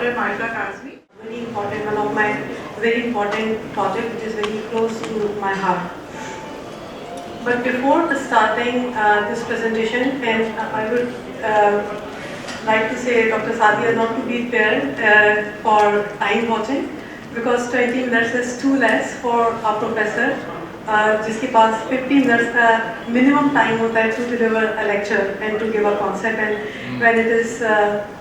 Dr.Majida Kazmi. Very important, one of my very important project which is very close to my heart. But before starting this presentation, and I would like to say, Dr. Sadia, not to be fair for time watching, because 20 minutes is too less for our professor, जिसके पास 50 minutes का minimum time होता है to deliver a lecture and to give a concept, and when it is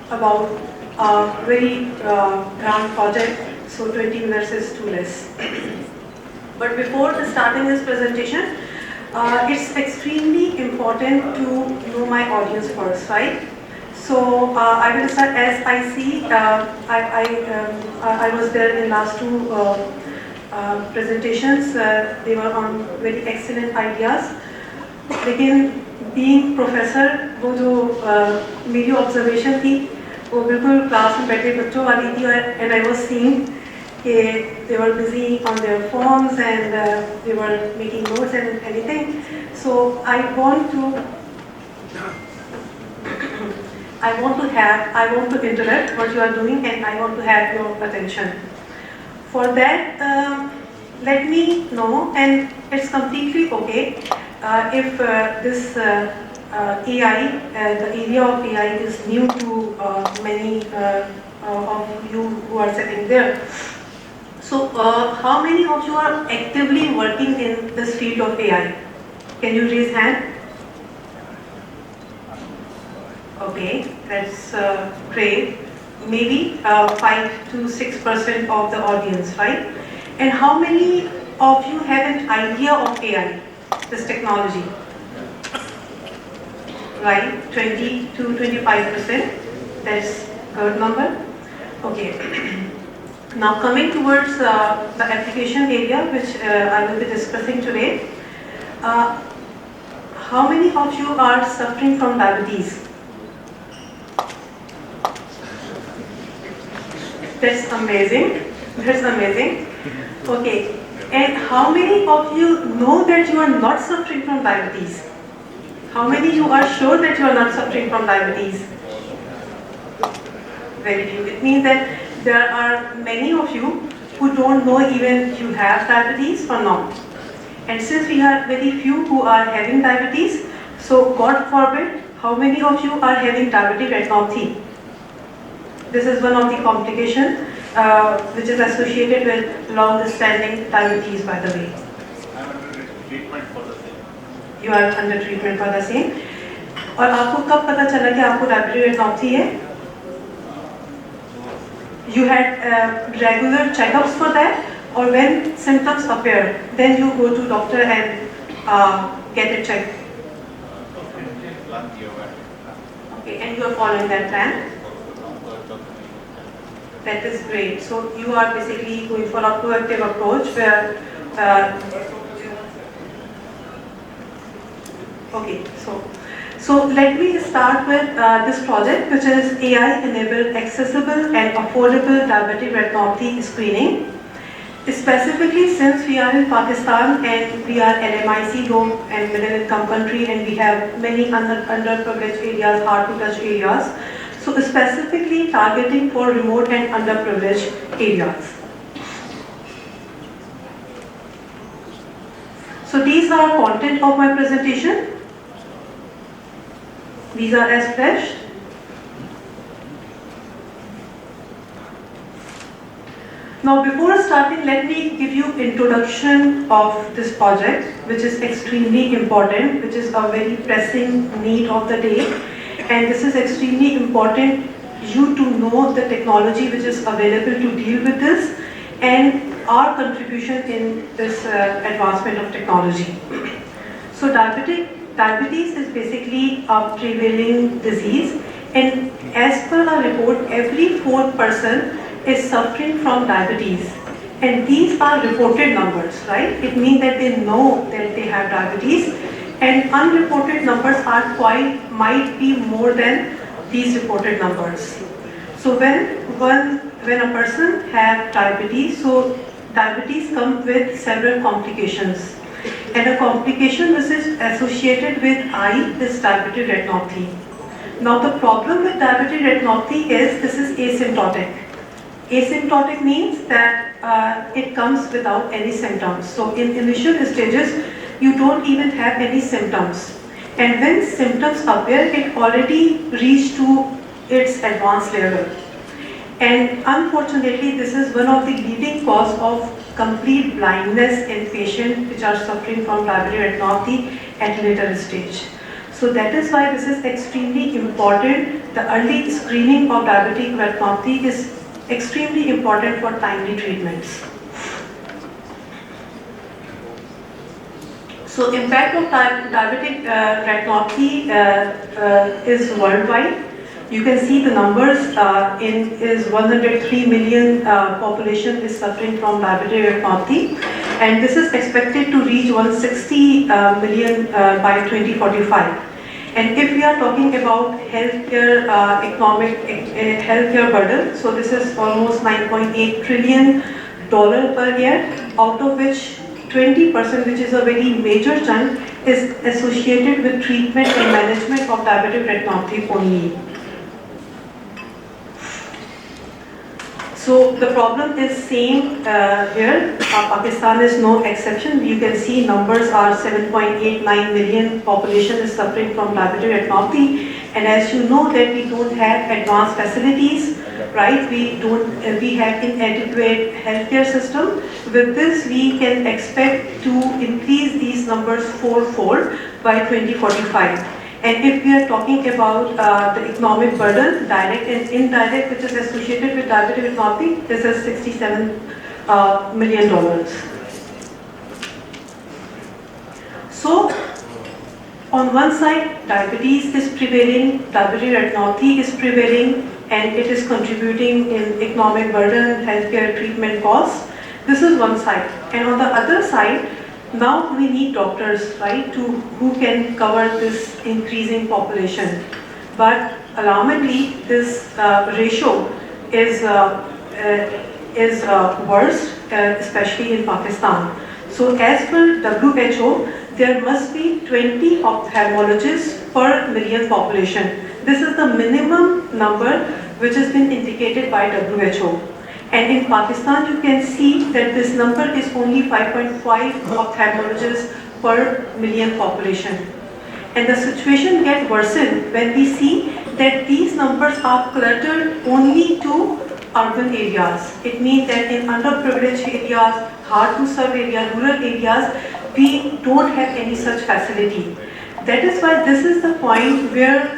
about a very grand project, so 20 minutes is too less. But before starting this presentation, it's extremely important to know my audience first, right? So I will start as I see. I was there in last two presentations. They were on very excellent ideas. लेकिन being professor, वो जो मेरी observation थी, वो बिल्कुल class में बैठे बच्चों वाली थी, and I was seeing they were busy on their phones and they were making notes and anything. So I want to interrupt what you are doing, and I want to have your attention. For that, let me know, and it's completely okay if this AI, the area of AI is new to many of you who are sitting there. So, how many of you are actively working in this field of AI? Can you raise hand? Okay, that's great. Maybe 5 to 6% of the audience, right? And how many of you have an idea of AI, this technology? Right, 20 to 25%. That's a good number. Okay. Now coming towards the application area which I will be discussing today, how many of you are suffering from diabetes? That's amazing. That's amazing. Okay. And how many of you know that you are not suffering from diabetes? How many of you are sure that you are not suffering from diabetes? Very few. It means that there are many of you who don't know even you have diabetes or not. And since we have very few who are having diabetes, so God forbid, how many of you are having diabetic retinopathy? This is one of the complications which is associated with long-standing diabetes, by the way. I am under treatment for the same. You are under treatment for the same. और आपको कब पता चला कि आपको diabetic retinopathy है? You had regular checkups for that, or when symptoms appear, then you go to doctor and get it checked. Okay, and you are following that plan. That is great. So you are basically going for a proactive approach where. Okay, so let me start with this project, which is AI-enabled accessible and affordable diabetic retinopathy screening. Specifically, since we are in Pakistan and we are LMIC low and middle income country, and we have many underprivileged areas, hard to touch areas, so specifically targeting for remote and underprivileged areas. So these are content of my presentation. These are as fresh. Now before starting, let me give you introduction of this project, which is extremely important, which is a very pressing need of the day. And this is extremely important you to know the technology which is available to deal with this and our contribution in this advancement of technology. So diabetes is basically a prevailing disease, and as per a report, every fourth person is suffering from diabetes. And these are reported numbers, right? It means that they know that they have diabetes, and unreported numbers might be more than these reported numbers. So when a person has diabetes, so diabetes comes with several complications. And a complication which is associated with eye is diabetic retinopathy. Now the problem with diabetic retinopathy is this is asymptotic. Asymptotic means that it comes without any symptoms. So in initial stages, you don't even have any symptoms. And when symptoms appear, it already reached to its advanced level. And unfortunately, this is one of the leading cause of complete blindness in patients which are suffering from diabetic retinopathy at later stage. So that is why this is extremely important. The early screening of diabetic retinopathy is extremely important for timely treatments. So impact of diabetic retinopathy is worldwide. You can see the numbers is 103 million population is suffering from diabetic retinopathy, and this is expected to reach 160 million by 2045. And if we are talking about healthcare healthcare burden, so this is almost $9.8 trillion per year, out of which 20%, which is a very major chunk, is associated with treatment and management of diabetic retinopathy only. So the problem is same here. Pakistan is no exception. You can see numbers are 7.89 million population is suffering from diabetic retinopathy, and as you know that we don't have advanced facilities, right? We have inadequate healthcare system. With this, we can expect to increase these numbers fourfold by 2045. And if we are talking about the economic burden, direct and indirect, which is associated with diabetic retinopathy, this is $67 million. So, on one side, diabetes is prevailing, diabetic retinopathy is prevailing, and it is contributing in economic burden, healthcare treatment costs. This is one side. And on the other side, now we need doctors, right, who can cover this increasing population. But alarmingly, this ratio is worse, especially in Pakistan. So as per WHO, there must be 20 ophthalmologists per million population. This is the minimum number which has been indicated by WHO. And in Pakistan, you can see that this number is only 5.5 ophthalmologists per million population. And the situation gets worsened when we see that these numbers are cluttered only to urban areas. It means that in underprivileged areas, hard to serve areas, rural areas, we don't have any such facility. That is why this is the point where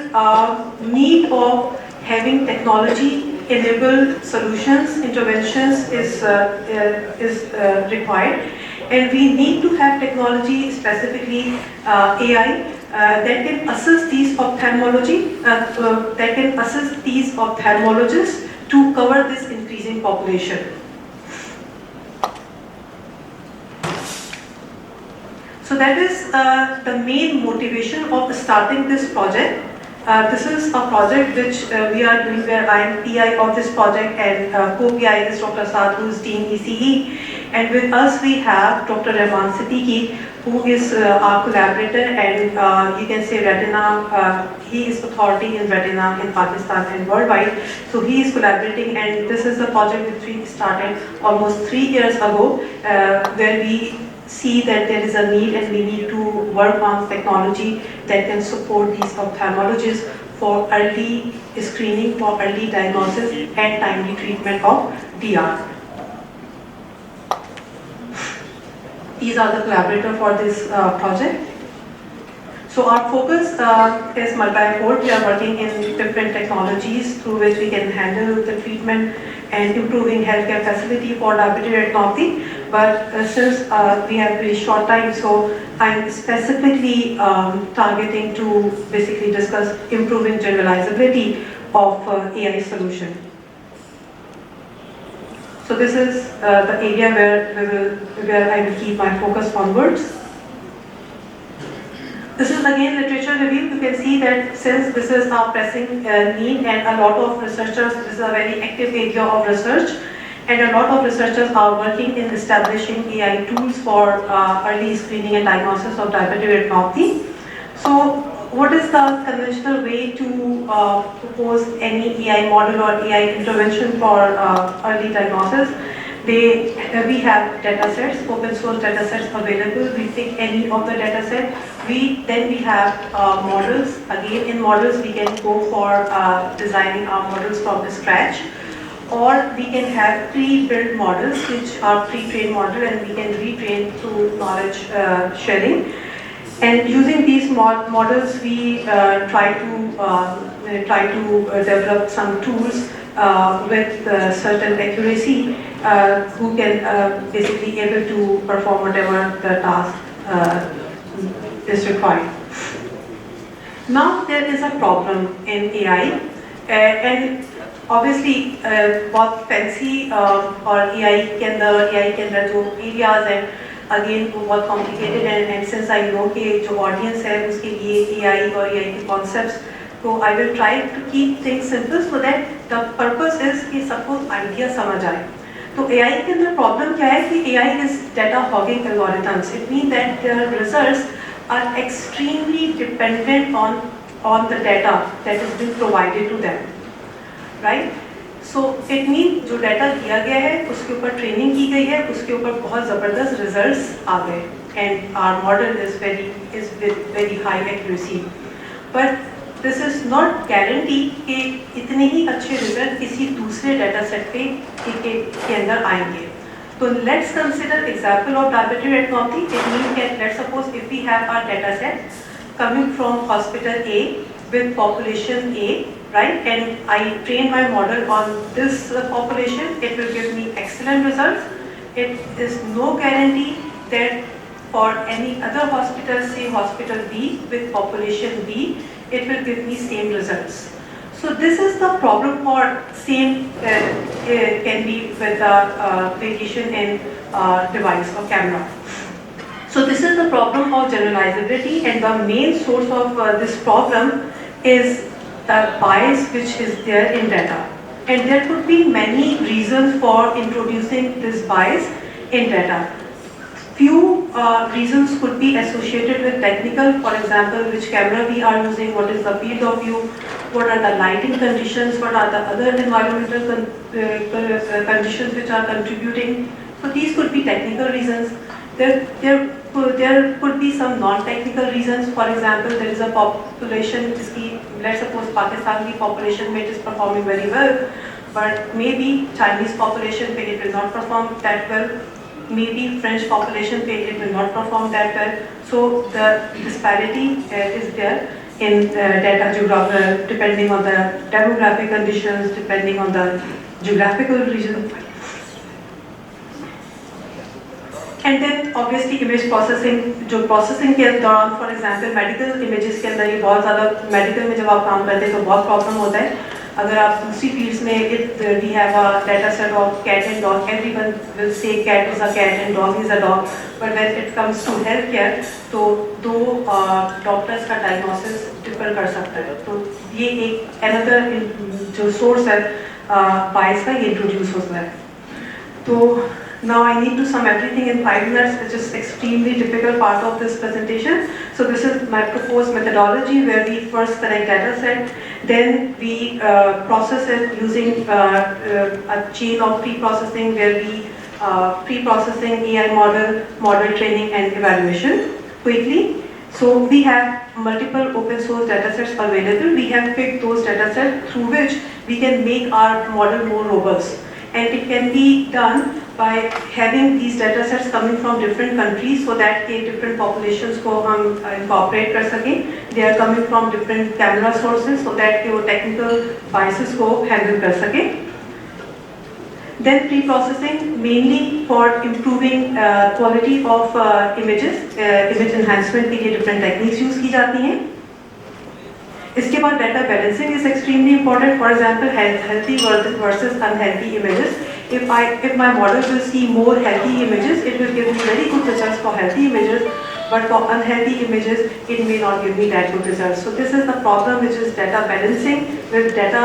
need of having technology enabled solutions, interventions is required, and we need to have technology, specifically AI, that can assist these ophthalmologists to cover this increasing population. So that is the main motivation of starting this project. This is a project which we are doing where I am PI of this project, and co-PI is Dr. Saad, who is Dean ECE. And with us we have Dr. Rahman Siddiqui, who is our collaborator, and you can say retina, he is authority in retina in Pakistan and worldwide. So he is collaborating, and this is a project which we started almost 3 years ago, where we see that there is a need and we need to work on technology that can support these ophthalmologists for early screening, for early diagnosis and timely treatment of DR. These are the collaborators for this project. So our focus is multi-fold. We are working in different technologies through which we can handle the treatment and improving healthcare facility for diabetic retinopathy. But since we have very short time, so I'm specifically targeting to basically discuss improving generalizability of AI solution. So this is the area where I will keep my focus onwards. This is again literature review. You can see that since this is a pressing need, and a lot of researchers, this is a very active area of research, and a lot of researchers are working in establishing AI tools for early screening and diagnosis of diabetic retinopathy. So what is the conventional way to propose any AI model or AI intervention for early diagnosis? We have data sets, open source data sets available. We pick any of the data set. Then we have models. Again, in models, we can go for designing our models from scratch. Or we can have pre-built models, which are pre-trained model, and we can retrain through knowledge sharing. And using these models, we try to develop some tools with certain accuracy, who can basically able to perform whatever the task is required. Now there is a problem in AI, and obviously बहुत fancy और AI के अंदर जो areas हैं, again वो बहुत complicated हैं, and since I know कि जो audience है उसके लिए AI और AI के concepts, so I will try to keep things simple so that the purpose is कि सबको idea समझ आए. तो AI के अंदर problem क्या है कि AI is data hogging algorithms. It means that their results are extremely dependent on the data that has been provided to them. Right? So it means जो डाटा दिया गया है उसके ऊपर ट्रेनिंग की गई है, उसके ऊपर बहुत ज़बरदस्त रिजल्ट्स आ गए, and our model is with very high accuracy. But this is not guarantee कि इतने ही अच्छे रिजल्ट किसी दूसरे डाटा सेट के अंदर आएंगे. So let's consider example of diabetic retinopathy. It means that let's suppose if we have our data set coming from hospital A with population A, right? And I train my model on this population, it will give me excellent results. It is no guarantee that for any other hospital, say hospital B with population B, it will give me same results. So this is the problem for same can be with the variation in device or camera. So this is the problem of generalizability, and the main source of this problem is the bias which is there in data. And there could be many reasons for introducing this bias in data. Few reasons could be associated with technical, for example, which camera we are using, what is the field of view, what are the lighting conditions, what are the other environmental conditions which are contributing. So these could be technical reasons. There could be some non-technical reasons. For example, there is a population, let's suppose Pakistan population it is performing very well, but maybe Chinese population it will not perform that well. Maybe French population it will not perform that well. So the disparity is there in data depending on the demographic conditions, depending on the geographical region. And then obviously image processing, जो processing के दौरान for example medical images के अंदर ये बहुत ज़्यादा medical में जब आप काम करते हैं तो बहुत problem होता है. अगर आप दूसरी fields में we have a data set of cat and dog, everyone will say cat is a cat and dog is a dog. But when it comes to healthcare, तो दो doctors का diagnosis differ कर सकता है. तो ये एक another जो source है bias का ये introduce होता है. तो now I need to sum everything in 5 minutes, which is extremely difficult part of this presentation. So this is my proposed methodology where we first collect data set, then we process it using a chain of pre-processing where we pre-processing AI model training and evaluation quickly. So we have multiple open source data sets available. We have picked those data sets through which we can make our model more robust. And it can be done by having these data sets coming from different countries so that के different populations को हम incorporate कर सकें. They are coming from different camera sources so that के वो technical biases को handle कर सकें. Then pre-processing mainly for improving quality of images, image enhancement के लिए different techniques use की जाती हैं. इसके बाद data balancing is extremely important. For example, healthy versus unhealthy images. If my model will see more healthy images, it will give me very good results for healthy images. But for unhealthy images, it may not give me that good results. So this is the problem, which is data balancing with data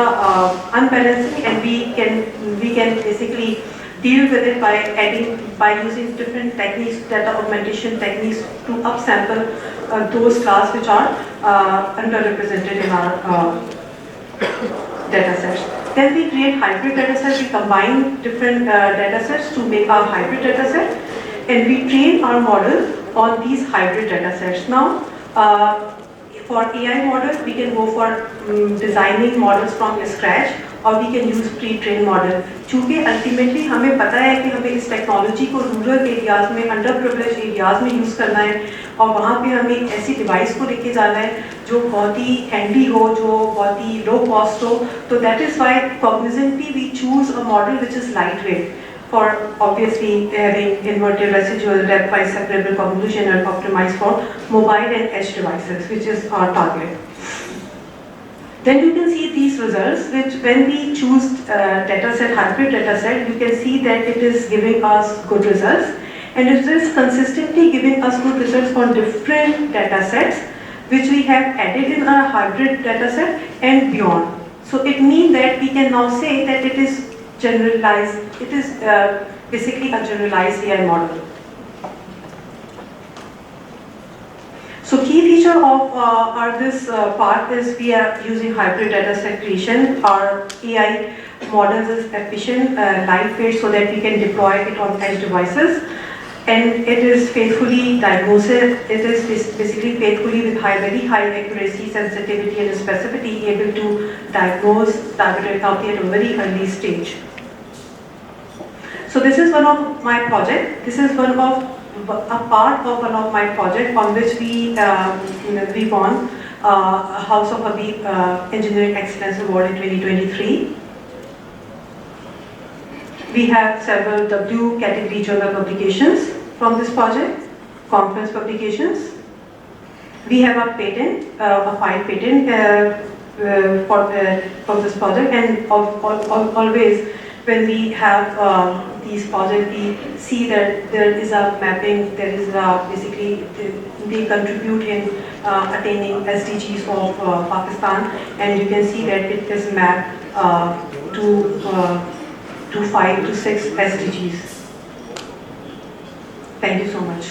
unbalancing, and we can basically deal with it by using different techniques, data augmentation techniques to upsample those class which are underrepresented in our data sets. Then we create hybrid data sets. We combine different data sets to make our hybrid data set, and we train our model on these hybrid data sets. Now, for AI models, we can go for designing models from scratch, और we can use pre-trained model. चूँकि ultimately हमें पता है कि हमें इस technology को rural areas में, अंडर प्रिविलेज एरियाज में यूज़ करना है, और वहाँ पे हमें एक ऐसी डिवाइस को लेके जाना है जो बहुत ही हैंडी हो, जो बहुत ही लो कॉस्ट हो. तो that is why cognizantly we choose a model which is lightweight for obviously having inverted residual depth-wise separable convolution and optimized for mobile and edge devices, which is our target. Then you can see these results, which when we choose dataset, hybrid dataset, you can see that it is giving us good results, and it is consistently giving us good results on different datasets, which we have added in our hybrid dataset and beyond. So it means that we can now say that it is generalized, it is basically a generalized AI model. So key feature of our this part is we are using hybrid data set creation. Our AI models is efficient, lightweight, so that we can deploy it on edge devices. And it is faithfully diagnosed. It is basically faithfully with very high accuracy, sensitivity and specificity able to diagnose targeted therapy at a very early stage. So this is one of my project. This is a part of one of my project on which we won House of Habib Engineering Excellence Award in 2023. We have several W category journal publications from this project, conference publications. We have a patent, a filed patent for this project, and always when we have these projects, we see that there is a mapping, there is basically they contribute in attaining SDGs of Pakistan, and you can see that it is mapped to 5 to 6 SDGs. Thank you so much.